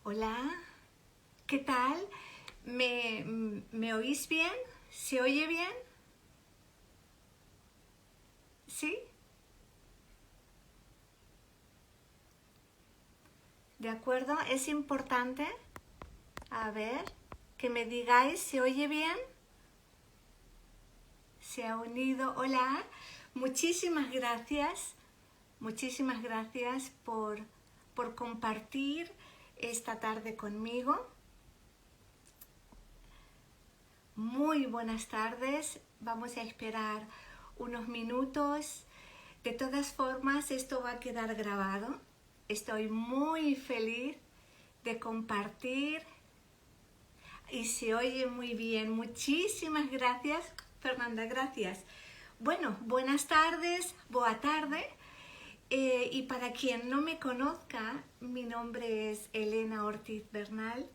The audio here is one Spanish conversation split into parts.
Hola, ¿qué tal? ¿Me oís bien? ¿Se oye bien? ¿Sí? ¿De acuerdo? Es importante, a ver, que me digáis, ¿se oye bien? ¿Se ha unido? Hola, muchísimas gracias por compartir esta tarde conmigo. Muy buenas tardes, vamos a esperar unos minutos. De todas formas, esto va a quedar grabado. Estoy muy feliz de compartir y se oye muy bien. Muchísimas gracias, Fernanda, gracias. Bueno, buenas tardes, boa tarde. Y para quien no me conozca, mi nombre es Elena Ortiz Bernal.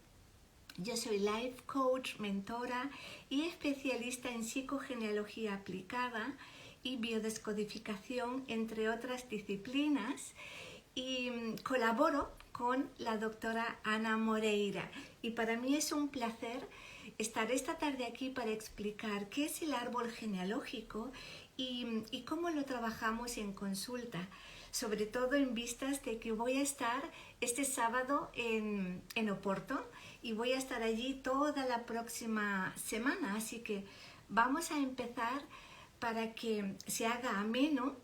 Yo soy life coach, mentora y especialista en psicogenealogía aplicada y biodescodificación, entre otras disciplinas, y colaboro con la doctora Ana Moreira. Y para mí es un placer estar esta tarde aquí para explicar qué es el árbol genealógico y cómo lo trabajamos en consulta, sobre todo en vistas de que voy a estar este sábado en Oporto y voy a estar allí toda la próxima semana, así que vamos a empezar para que se haga ameno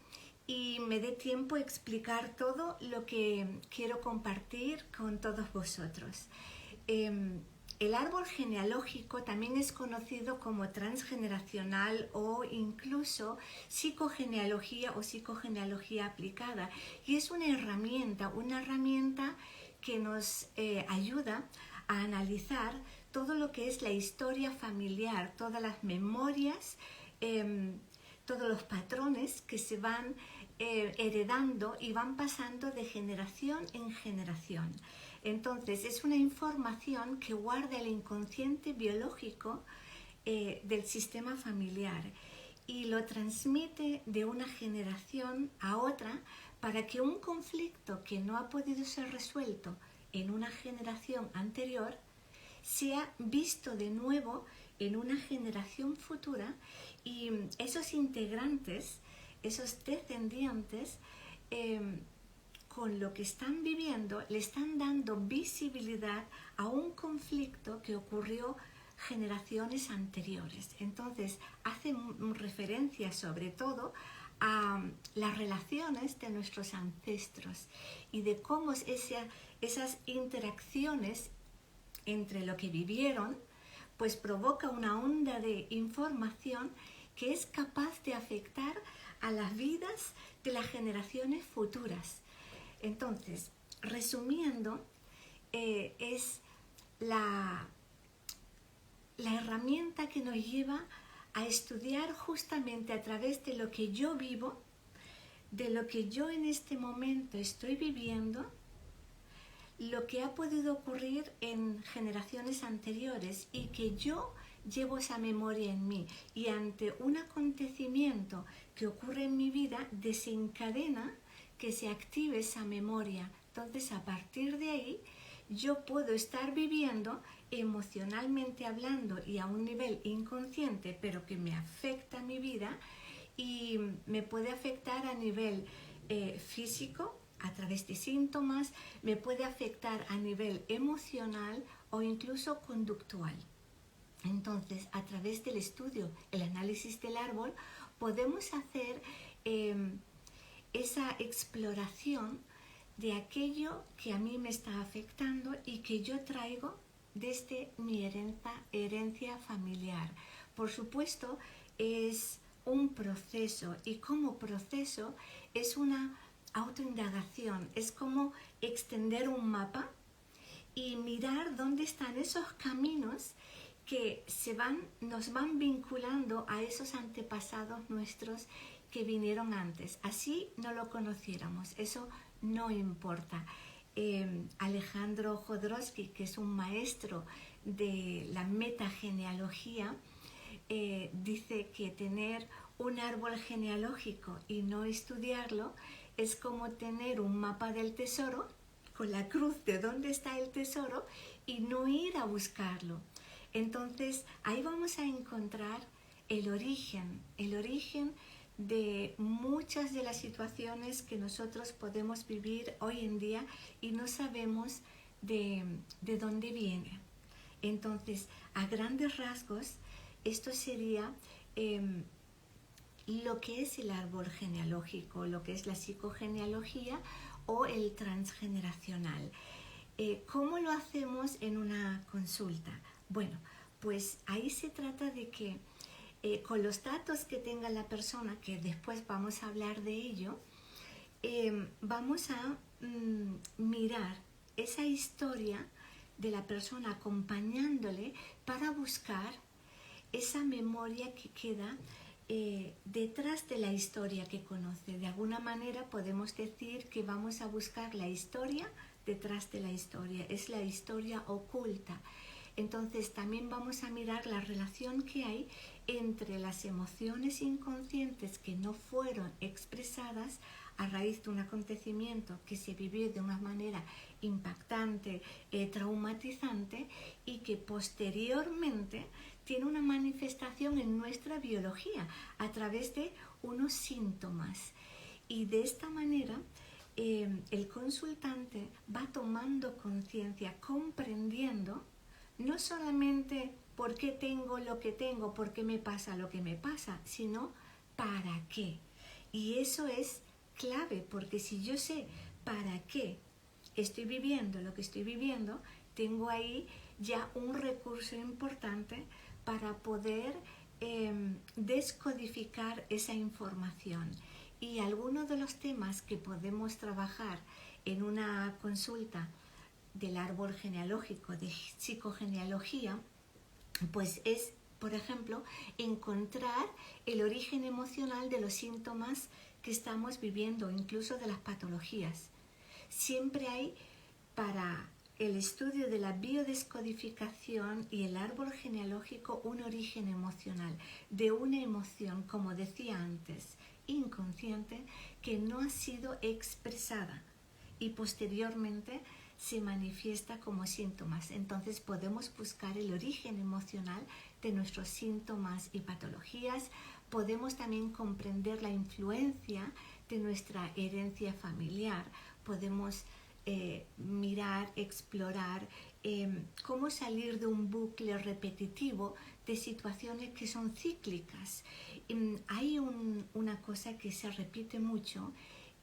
y me dé tiempo a explicar todo lo que quiero compartir con todos vosotros. El árbol genealógico también es conocido como transgeneracional o incluso psicogenealogía o psicogenealogía aplicada, y es una herramienta que nos ayuda a analizar todo lo que es la historia familiar, todas las memorias, todos los patrones que se van heredando y van pasando de generación en generación. Entonces es una información que guarda el inconsciente biológico del sistema familiar y lo transmite de una generación a otra para que un conflicto que no ha podido ser resuelto en una generación anterior sea visto de nuevo en una generación futura y esos integrantes, esos descendientes, con lo que están viviendo, le están dando visibilidad a un conflicto que ocurrió generaciones anteriores. Entonces, hace referencia sobre todo a las relaciones de nuestros ancestros y de cómo esas interacciones entre lo que vivieron, pues provoca una onda de información que es capaz de afectar a las vidas de las generaciones futuras. Entonces, resumiendo, es la herramienta que nos lleva a estudiar justamente a través de lo que yo vivo, de lo que yo en este momento estoy viviendo, lo que ha podido ocurrir en generaciones anteriores y que yo llevo esa memoria en mí, y ante un acontecimiento que ocurre en mi vida desencadena que se active esa memoria. Entonces, a partir de ahí, yo puedo estar viviendo emocionalmente hablando y a un nivel inconsciente, pero que me afecta a mi vida y me puede afectar a nivel físico, a través de síntomas, me puede afectar a nivel emocional o incluso conductual. Entonces, a través del estudio, el análisis del árbol, podemos hacer esa exploración de aquello que a mí me está afectando y que yo traigo desde mi herencia familiar. Por supuesto, es un proceso, y como proceso es una autoindagación, es como extender un mapa y mirar dónde están esos caminos que nos van vinculando a esos antepasados nuestros que vinieron antes. Así no lo conociéramos, eso no importa. Alejandro Jodorowsky, que es un maestro de la metagenealogía, dice que tener un árbol genealógico y no estudiarlo es como tener un mapa del tesoro con la cruz de dónde está el tesoro y no ir a buscarlo. Entonces ahí vamos a encontrar el origen de muchas de las situaciones que nosotros podemos vivir hoy en día y no sabemos de dónde viene. Entonces, a grandes rasgos, esto sería lo que es el árbol genealógico, lo que es la psicogenealogía o el transgeneracional. ¿Cómo lo hacemos en una consulta? Bueno, pues ahí se trata de que con los datos que tenga la persona, que después vamos a hablar de ello, vamos a mirar esa historia de la persona acompañándole para buscar esa memoria que queda detrás de la historia que conoce. De alguna manera podemos decir que vamos a buscar la historia detrás de la historia, es la historia oculta. Entonces también vamos a mirar la relación que hay entre las emociones inconscientes que no fueron expresadas a raíz de un acontecimiento que se vivió de una manera impactante, traumatizante, y que posteriormente tiene una manifestación en nuestra biología a través de unos síntomas. Y de esta manera el consultante va tomando conciencia, comprendiendo no solamente por qué tengo lo que tengo, por qué me pasa lo que me pasa, sino para qué. Y eso es clave, porque si yo sé para qué estoy viviendo lo que estoy viviendo, tengo ahí ya un recurso importante para poder descodificar esa información. Y algunos de los temas que podemos trabajar en una consulta del árbol genealógico, de psicogenealogía, pues es, por ejemplo, encontrar el origen emocional de los síntomas que estamos viviendo, incluso de las patologías. Siempre hay, para el estudio de la biodescodificación y el árbol genealógico, un origen emocional, de una emoción, como decía antes, inconsciente, que no ha sido expresada y posteriormente se manifiesta como síntomas. Entonces podemos buscar el origen emocional de nuestros síntomas y patologías. Podemos también comprender la influencia de nuestra herencia familiar. Podemos mirar, explorar cómo salir de un bucle repetitivo de situaciones que son cíclicas. Hay una cosa que se repite mucho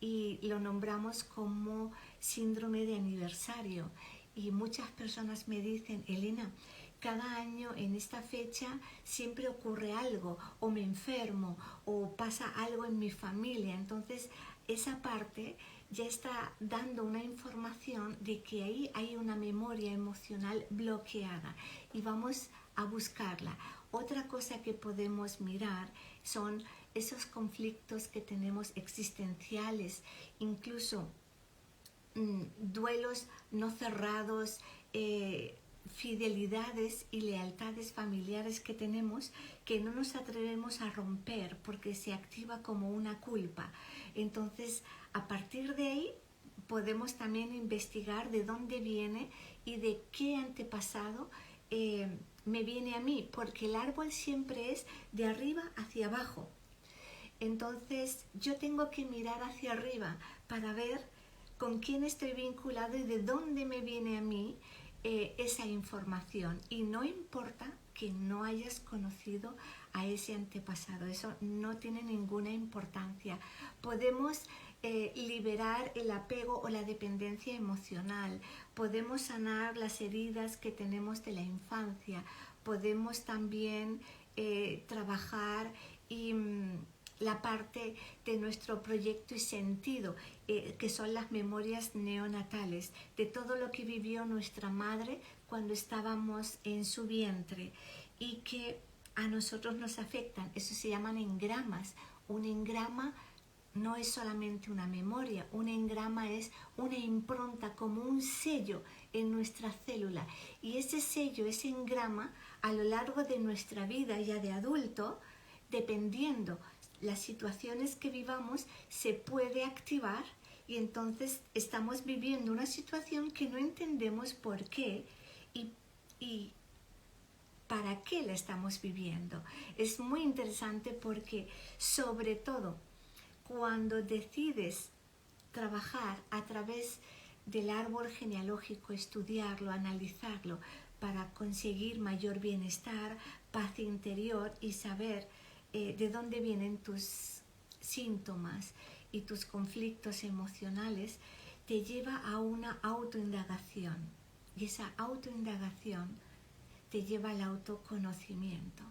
y lo nombramos como síndrome de aniversario, y muchas personas me dicen: Elena, cada año en esta fecha siempre ocurre algo, o me enfermo, o pasa algo en mi familia. Entonces esa parte ya está dando una información de que ahí hay una memoria emocional bloqueada y vamos a buscarla. Otra cosa que podemos mirar son esos conflictos que tenemos existenciales, incluso duelos no cerrados, fidelidades y lealtades familiares que tenemos, que no nos atrevemos a romper porque se activa como una culpa. Entonces, a partir de ahí podemos también investigar de dónde viene y de qué antepasado me viene a mí, porque el árbol siempre es de arriba hacia abajo. Entonces yo tengo que mirar hacia arriba para ver con quién estoy vinculado y de dónde me viene a mí esa información. Y no importa que no hayas conocido a ese antepasado, eso no tiene ninguna importancia. Podemos liberar el apego o la dependencia emocional, podemos sanar las heridas que tenemos de la infancia, podemos también trabajar y la parte de nuestro proyecto y sentido, que son las memorias neonatales, de todo lo que vivió nuestra madre cuando estábamos en su vientre y que a nosotros nos afectan. Eso se llaman engramas. Un engrama no es solamente una memoria, un engrama es una impronta, como un sello en nuestra célula. Y ese sello, ese engrama, a lo largo de nuestra vida ya de adulto, dependiendo las situaciones que vivamos, se puede activar y entonces estamos viviendo una situación que no entendemos por qué y para qué la estamos viviendo. Es muy interesante porque sobre todo cuando decides trabajar a través del árbol genealógico, estudiarlo, analizarlo para conseguir mayor bienestar, paz interior y saber de dónde vienen tus síntomas y tus conflictos emocionales, te lleva a una autoindagación. Y esa autoindagación te lleva al autoconocimiento,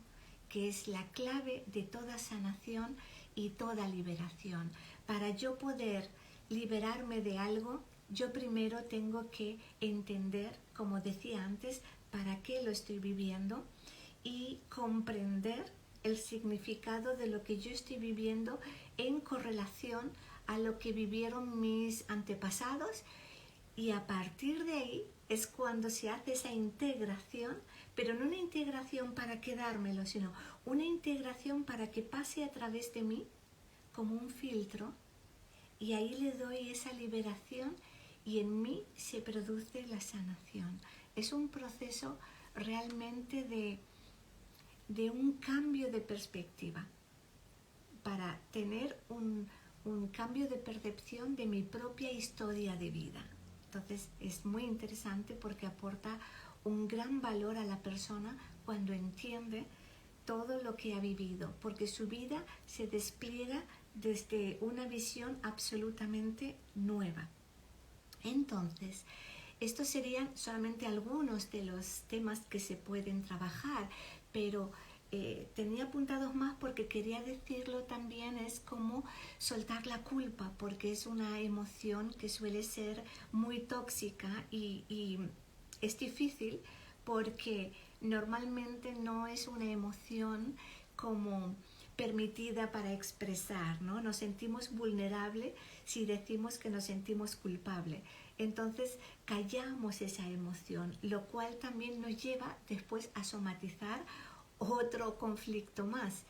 que es la clave de toda sanación y toda liberación. Para yo poder liberarme de algo, yo primero tengo que entender, como decía antes, para qué lo estoy viviendo y comprender el significado de lo que yo estoy viviendo en correlación a lo que vivieron mis antepasados, y a partir de ahí es cuando se hace esa integración, pero no una integración para quedármelo, sino una integración para que pase a través de mí como un filtro, y ahí le doy esa liberación y en mí se produce la sanación. Es un proceso realmente de un cambio de perspectiva para tener un cambio de percepción de mi propia historia de vida. Entonces es muy interesante porque aporta un gran valor a la persona cuando entiende todo lo que ha vivido, porque su vida se despliega desde una visión absolutamente nueva. Entonces, estos serían solamente algunos de los temas que se pueden trabajar, pero tenía apuntados más porque quería decirlo también, es como soltar la culpa, porque es una emoción que suele ser muy tóxica y es difícil porque normalmente no es una emoción como permitida para expresar, ¿no? Nos sentimos vulnerables si decimos que nos sentimos culpables. Entonces callamos esa emoción, lo cual también nos lleva después a somatizar otro conflicto más.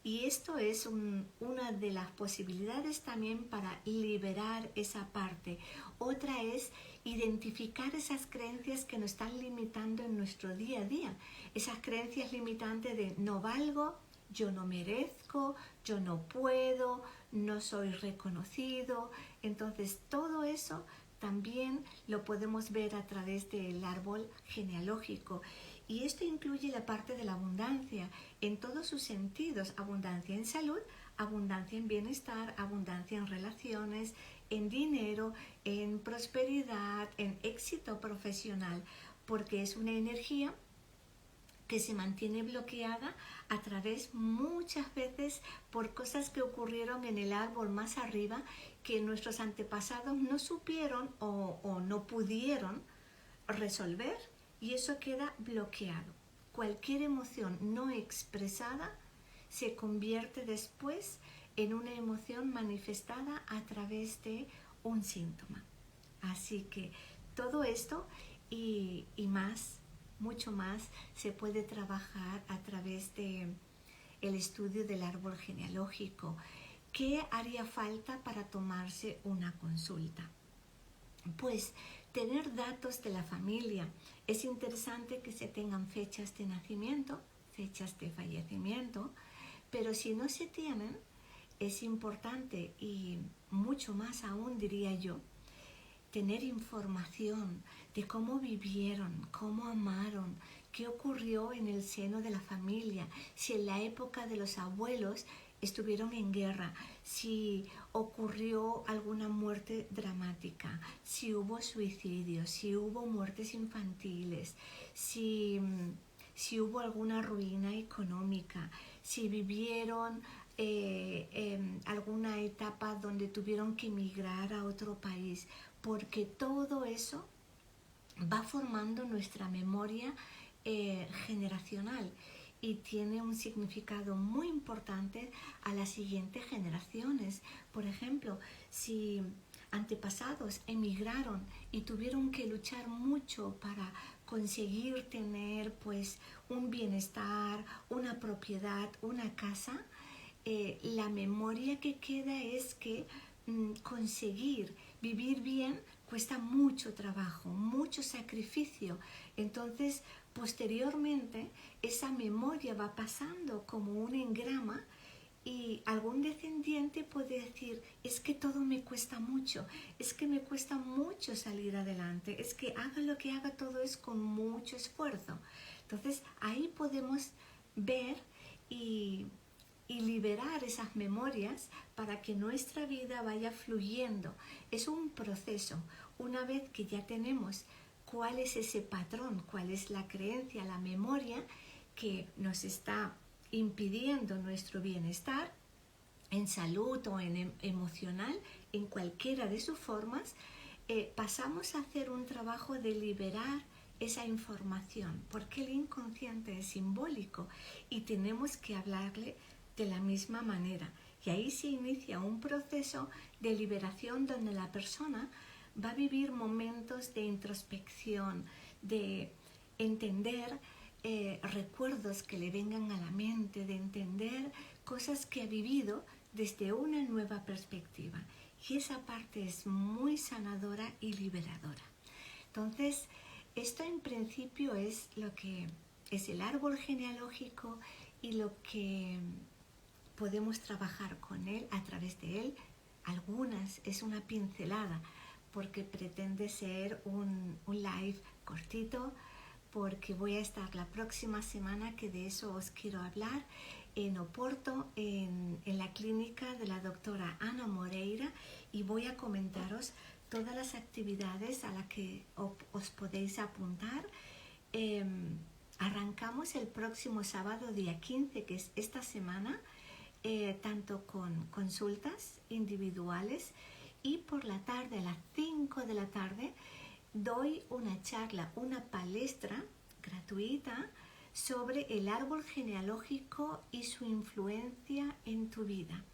Y esto es una de las posibilidades también para liberar esa parte. Otra es identificar esas creencias que nos están limitando en nuestro día a día. Esas creencias limitantes de no valgo, yo no merezco, yo no puedo, no soy reconocido. Entonces todo eso también lo podemos ver a través del árbol genealógico. Y esto incluye la parte de la abundancia en todos sus sentidos: abundancia en salud, abundancia en bienestar, abundancia en relaciones, en dinero, en prosperidad, en éxito profesional, porque es una energía que se mantiene bloqueada a través muchas veces por cosas que ocurrieron en el árbol más arriba que nuestros antepasados no supieron o no pudieron resolver, y eso queda bloqueado. Cualquier emoción no expresada se convierte después en una emoción manifestada a través de un síntoma. Así que todo esto y más, mucho más, se puede trabajar a través de el estudio del árbol genealógico. ¿Qué haría falta para tomarse una consulta? Pues tener datos de la familia. Es interesante que se tengan fechas de nacimiento, fechas de fallecimiento, pero si no se tienen, es importante, y mucho más aún diría yo, tener información de cómo vivieron, cómo amaron, qué ocurrió en el seno de la familia, si en la época de los abuelos estuvieron en guerra, si ocurrió alguna muerte dramática, si hubo suicidios, si hubo muertes infantiles, si hubo alguna ruina económica, si vivieron alguna etapa donde tuvieron que emigrar a otro país, porque todo eso va formando nuestra memoria generacional y tiene un significado muy importante a las siguientes generaciones. Por ejemplo, si antepasados emigraron y tuvieron que luchar mucho para conseguir tener pues un bienestar, una propiedad, una casa, la memoria que queda es que conseguir vivir bien cuesta mucho trabajo, mucho sacrificio. Entonces, posteriormente, esa memoria va pasando como un engrama y algún descendiente puede decir, es que todo me cuesta mucho, es que me cuesta mucho salir adelante, es que haga lo que haga, todo es con mucho esfuerzo. Entonces, ahí podemos ver y liberar esas memorias para que nuestra vida vaya fluyendo. Es un proceso. Una vez que ya tenemos cuál es ese patrón, cuál es la creencia, la memoria que nos está impidiendo nuestro bienestar en salud o en emocional, en cualquiera de sus formas, pasamos a hacer un trabajo de liberar esa información, porque el inconsciente es simbólico y tenemos que hablarle de la misma manera. Y ahí se inicia un proceso de liberación donde la persona va a vivir momentos de introspección, de entender recuerdos que le vengan a la mente, de entender cosas que ha vivido desde una nueva perspectiva. Y esa parte es muy sanadora y liberadora. Entonces, esto en principio es lo que es el árbol genealógico y lo que podemos trabajar con él, a través de él. Algunas es una pincelada porque pretende ser un live cortito, porque voy a estar la próxima semana, que de eso os quiero hablar, en Oporto, en la clínica de la doctora Ana Moreira, y voy a comentaros todas las actividades a las que os podéis apuntar. Arrancamos el próximo sábado, día 15, que es esta semana, tanto con consultas individuales, y por la tarde, a las 5 de la tarde, doy una charla, una palestra gratuita sobre el árbol genealógico y su influencia en tu vida.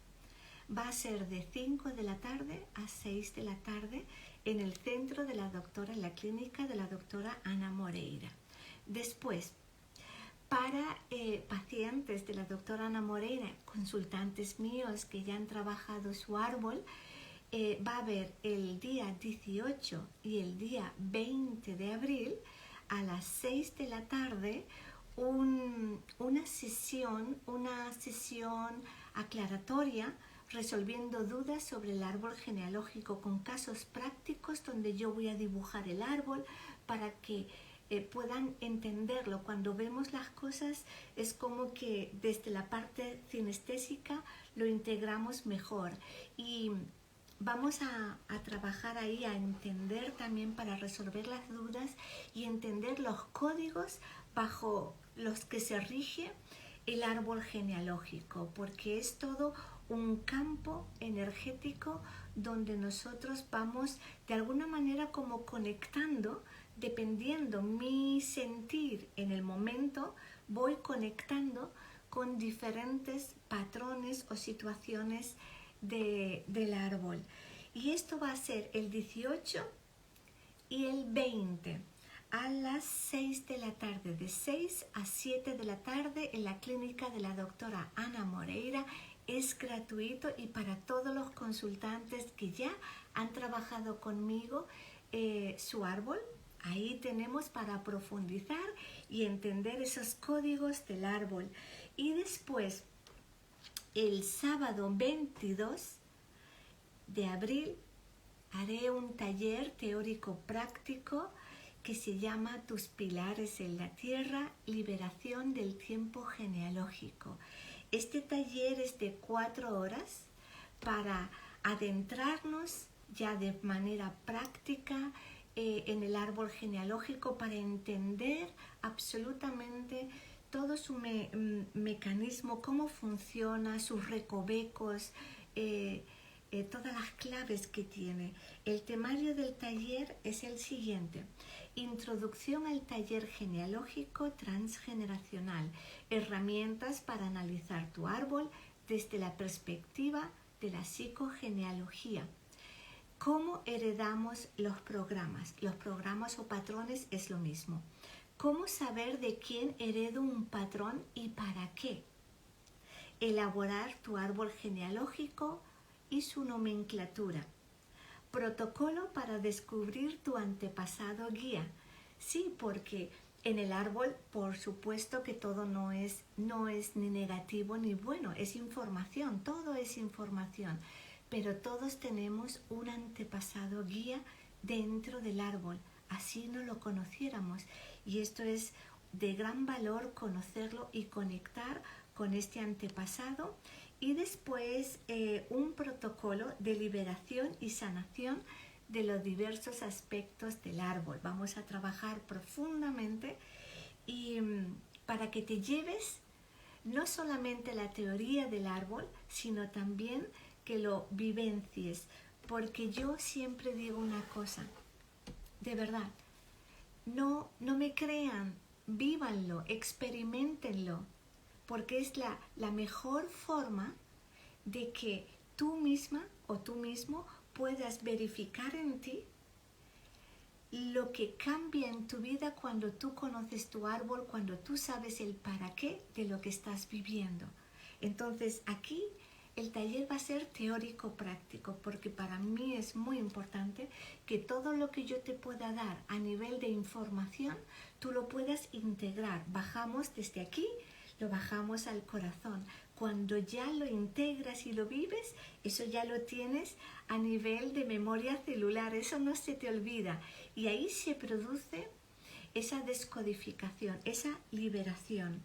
Va a ser de 5 de la tarde a 6 de la tarde en el centro de la doctora, en la clínica de la doctora Ana Moreira. Después, para pacientes de la doctora Ana Moreira, consultantes míos que ya han trabajado su árbol, va a haber el día 18 y el día 20 de abril a las 6 de la tarde una sesión aclaratoria, resolviendo dudas sobre el árbol genealógico con casos prácticos, donde yo voy a dibujar el árbol para que puedan entenderlo. Cuando vemos las cosas es como que desde la parte sinestésica lo integramos mejor, y vamos a trabajar ahí, a entender también, para resolver las dudas y entender los códigos bajo los que se rige el árbol genealógico, porque es todo un campo energético donde nosotros vamos de alguna manera como conectando, dependiendo mi sentir en el momento, voy conectando con diferentes patrones o situaciones del árbol. Y esto va a ser el 18 y el 20 a las 6 de la tarde, de 6 a 7 de la tarde, en la clínica de la doctora Ana Moreira. Es gratuito, y para todos los consultantes que ya han trabajado conmigo su árbol, ahí tenemos para profundizar y entender esos códigos del árbol. Y después, el sábado 22 de abril, haré un taller teórico práctico que se llama Tus pilares en la tierra, liberación del tiempo genealógico. Este taller es de 4 horas para adentrarnos ya de manera práctica en el árbol genealógico, para entender absolutamente todo su mecanismo, cómo funciona, sus recovecos, todas las claves que tiene. El temario del taller es el siguiente: Introducción al taller genealógico transgeneracional, herramientas para analizar tu árbol desde la perspectiva de la psicogenealogía. ¿Cómo heredamos los programas? Los programas o patrones es lo mismo. ¿Cómo saber de quién heredo un patrón y para qué? Elaborar tu árbol genealógico y su nomenclatura. Protocolo para descubrir tu antepasado guía. Sí, porque en el árbol, por supuesto que todo no es ni negativo ni bueno, es información, todo es información. Pero todos tenemos un antepasado guía dentro del árbol, así no lo conociéramos. Y esto es de gran valor conocerlo y conectar con este antepasado. Y después un protocolo de liberación y sanación de los diversos aspectos del árbol. Vamos a trabajar profundamente y para que te lleves no solamente la teoría del árbol, sino también que lo vivencies. Porque yo siempre digo una cosa, de verdad, no me crean, vívanlo, experimentenlo, porque es la mejor forma de que tú misma o tú mismo puedas verificar en ti lo que cambia en tu vida cuando tú conoces tu árbol, cuando tú sabes el para qué de lo que estás viviendo. Entonces aquí el taller va a ser teórico-práctico, porque para mí es muy importante que todo lo que yo te pueda dar a nivel de información, tú lo puedas integrar. Bajamos desde aquí, lo bajamos al corazón. Cuando ya lo integras y lo vives, eso ya lo tienes a nivel de memoria celular, eso no se te olvida. Y ahí se produce esa descodificación, esa liberación.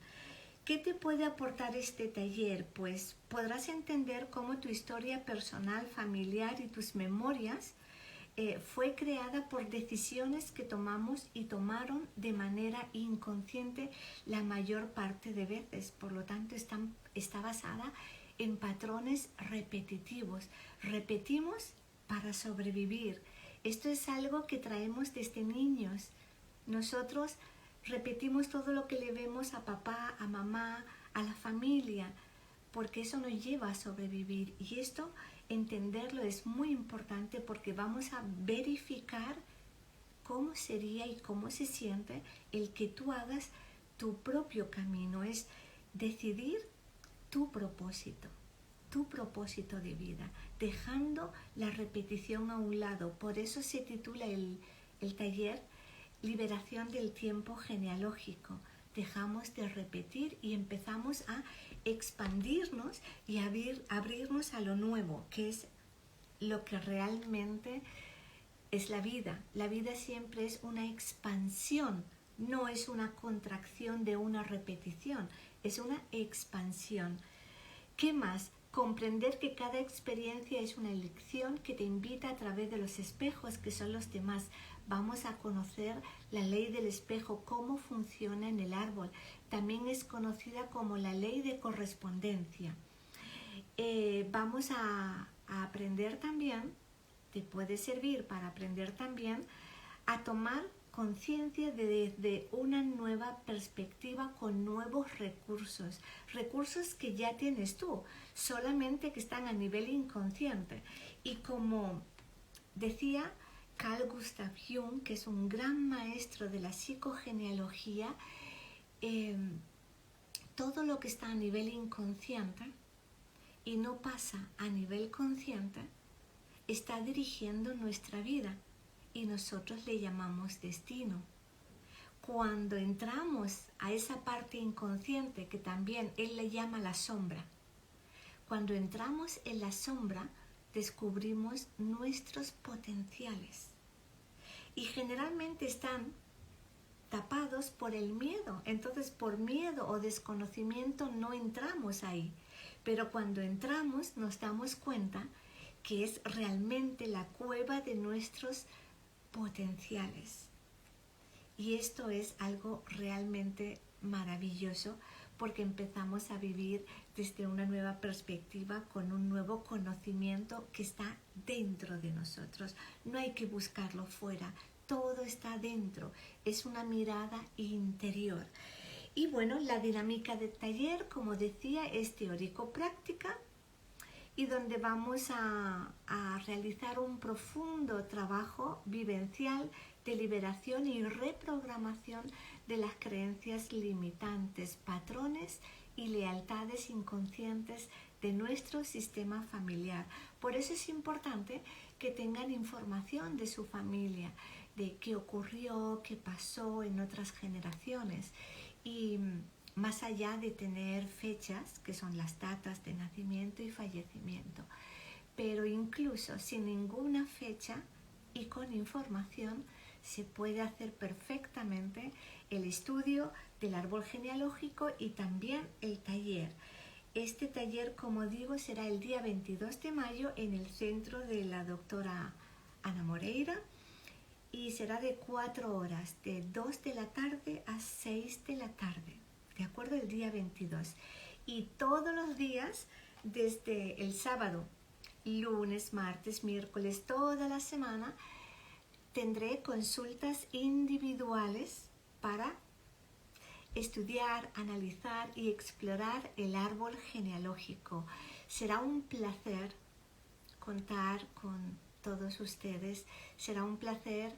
¿Qué te puede aportar este taller? Pues podrás entender cómo tu historia personal, familiar y tus memorias fue creada por decisiones que tomamos y tomaron de manera inconsciente la mayor parte de veces. Por lo tanto, está basada en patrones repetitivos. Repetimos para sobrevivir. Esto es algo que traemos desde niños. Nosotros repetimos todo lo que le vemos a papá, a mamá, a la familia, porque eso nos lleva a sobrevivir. Y esto, entenderlo es muy importante, porque vamos a verificar cómo sería y cómo se siente el que tú hagas tu propio camino. Es decidir tu propósito de vida, dejando la repetición a un lado. Por eso se titula el taller Liberación del tiempo genealógico. Dejamos de repetir y empezamos a expandirnos y abrirnos a lo nuevo, que es lo que realmente es la vida. La vida siempre es una expansión, no es una contracción de una repetición, es una expansión. ¿Qué más? Comprender que cada experiencia es una elección que te invita a través de los espejos que son los demás. Vamos a conocer la ley del espejo, cómo funciona en el árbol. También es conocida como la ley de correspondencia. Vamos a aprender también, te puede servir para aprender también a tomar conciencia desde una nueva perspectiva con nuevos recursos que ya tienes tú, solamente que están a nivel inconsciente. Y como decía Carl Gustav Jung, que es un gran maestro de la psicogenealogía, todo lo que está a nivel inconsciente y no pasa a nivel consciente está dirigiendo nuestra vida. Y nosotros le llamamos destino. Cuando entramos a esa parte inconsciente, que también él le llama la sombra, cuando entramos en la sombra, descubrimos nuestros potenciales. Y generalmente están tapados por el miedo. Entonces, por miedo o desconocimiento no entramos ahí. Pero cuando entramos, nos damos cuenta que es realmente la cueva de nuestros potenciales. Y esto es algo realmente maravilloso, porque empezamos a vivir desde una nueva perspectiva, con un nuevo conocimiento que está dentro de nosotros. No hay que buscarlo fuera, todo está dentro, es una mirada interior. Y bueno, la dinámica del taller, como decía, es teórico-práctica, y donde vamos a realizar un profundo trabajo vivencial de liberación y reprogramación de las creencias limitantes, patrones y lealtades inconscientes de nuestro sistema familiar. Por eso es importante que tengan información de su familia, de qué ocurrió, qué pasó en otras generaciones. Y más allá de tener fechas, que son las datas de nacimiento y fallecimiento. Pero incluso sin ninguna fecha y con información se puede hacer perfectamente el estudio del árbol genealógico y también el taller. Este taller, como digo, será el día 22 de mayo en el centro de la doctora Ana Moreira y será de 4 horas, de 2 de la tarde a 6 de la tarde, ¿de acuerdo? El día 22. Y todos los días, desde el sábado, lunes, martes, miércoles, toda la semana, tendré consultas individuales para estudiar, analizar y explorar el árbol genealógico. Será un placer contar con todos ustedes. Será un placer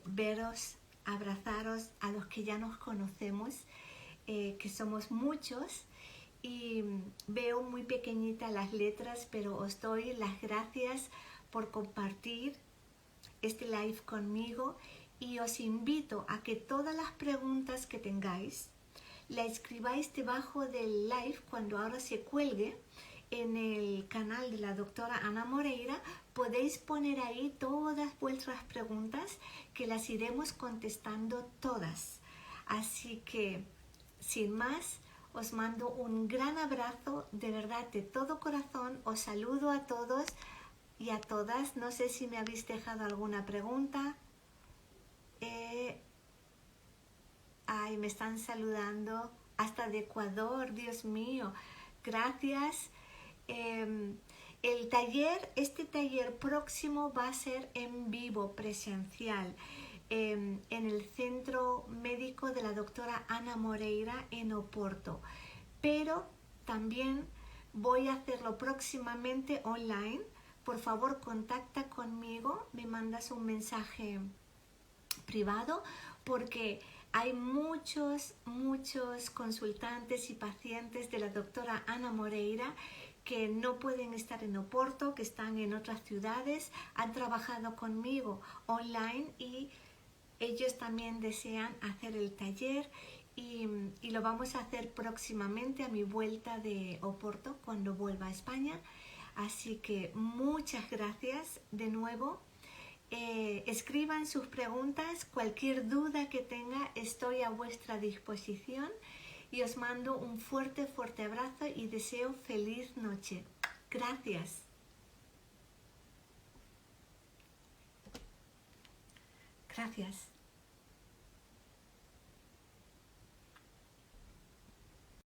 veros, abrazaros a los que ya nos conocemos, que somos muchos. Y veo muy pequeñitas las letras, pero os doy las gracias por compartir este live conmigo y os invito a que todas las preguntas que tengáis la escribáis debajo del live cuando ahora se cuelgue en el canal de la doctora Ana Moreira. Podéis poner ahí todas vuestras preguntas que las iremos contestando todas. Así que, sin más, os mando un gran abrazo, de verdad, de todo corazón. Os saludo a todos y a todas. No sé si me habéis dejado alguna pregunta. Ay, me están saludando hasta de Ecuador, Dios mío. Gracias. Este taller próximo va a ser en vivo, presencial, en el Centro Médico de la doctora Ana Moreira en Oporto. Pero también voy a hacerlo próximamente online. Por favor, contacta conmigo, me mandas un mensaje privado porque hay muchos consultantes y pacientes de la doctora Ana Moreira que no pueden estar en Oporto, que están en otras ciudades, han trabajado conmigo online y ellos también desean hacer el taller y lo vamos a hacer próximamente a mi vuelta de Oporto cuando vuelva a España. Así que muchas gracias de nuevo. Escriban sus preguntas, cualquier duda que tenga, estoy a vuestra disposición y os mando un fuerte abrazo y deseo feliz noche. Gracias. Gracias.